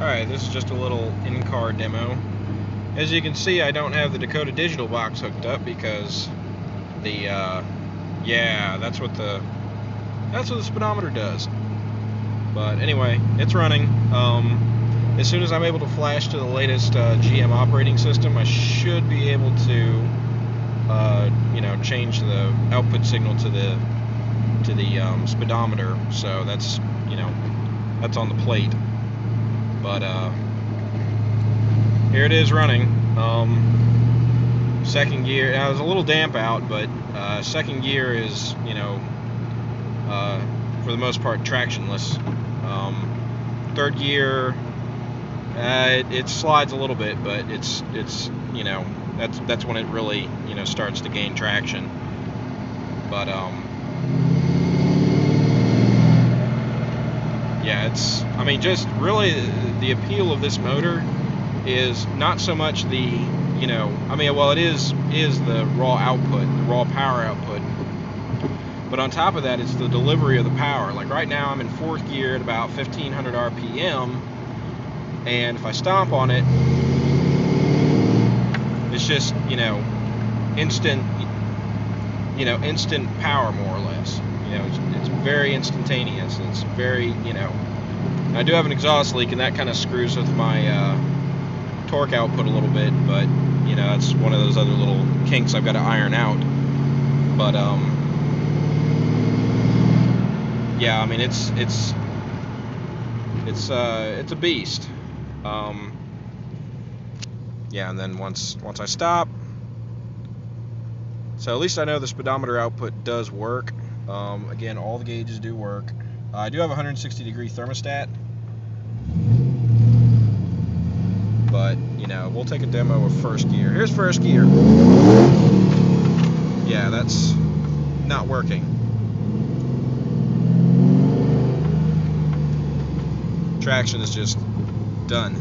Alright, this is just a little in-car demo. As you can see, I don't have the Dakota digital box hooked up because the, yeah, that's what the speedometer does. But anyway, it's running. As soon as I'm able to flash to the latest GM operating system, I should be able to, you know, change the output signal to the speedometer. So that's, you know, that's on the plate. But here it is running. Second gear. Now, it was a little damp out, but second gear is, you know, for the most part tractionless. Third gear, it slides a little bit, but it's you know, that's when it really, you know, starts to gain traction. But yeah, it's, I mean, just really the appeal of this motor is not so much the, you know, I mean, well, it is the raw output, the raw power output, but on top of that, it's the delivery of the power. Like right now, I'm in fourth gear at about 1500 RPM, and if I stomp on it, it's just, you know, instant power, more or less. You know, it's very instantaneous. It's very, you know, I do have an exhaust leak, and that kind of screws with my torque output a little bit, but, you know, that's one of those other little kinks I've got to iron out. But yeah, I mean, it's a beast. Yeah, and then once I stop, so at least I know the speedometer output does work. Again, all the gauges do work. I do have a 160-degree thermostat, but, you know, we'll take a demo of first gear. Here's first gear. Yeah, that's not working. Traction is just done.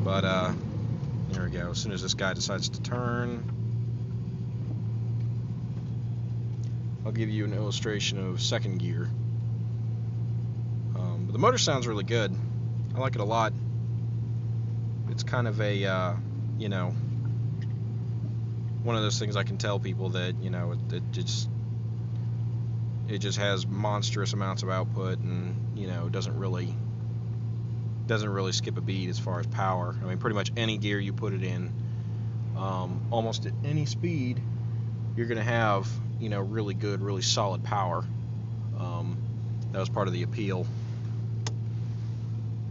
But here we go. As soon as this guy decides to turn, I'll give you an illustration of second gear. But the motor sounds really good. I like it a lot. It's kind of a, you know, one of those things I can tell people that, you know, it just has monstrous amounts of output, and, you know, doesn't really skip a beat as far as power. I mean, pretty much any gear you put it in, almost at any speed, you're gonna have, you know, really good, really solid power. That was part of the appeal.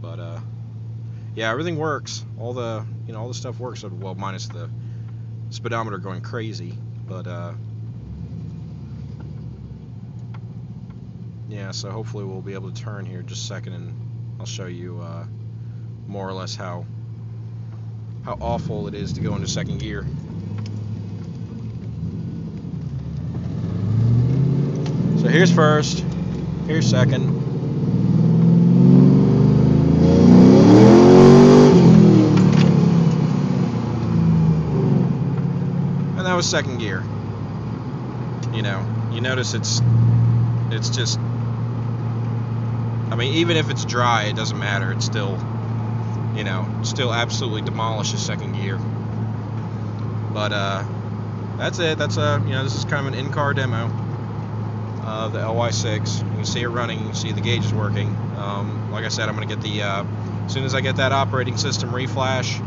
But yeah, everything works. All the, you know, all the stuff works. Well, minus the speedometer going crazy. But yeah, so hopefully we'll be able to turn here in just a second, and I'll show you more or less how awful it is to go into second gear. So here's first, here's second. And that was second gear. You know, you notice it's just, I mean, even if it's dry, it doesn't matter. It's still, you know, still absolutely demolishes second gear. But that's it. That's you know, this is kind of an in-car demo of the Ly6. You can see it running. You can see the gauge is working. Like I said, I'm going to get the as soon as I get that operating system reflash,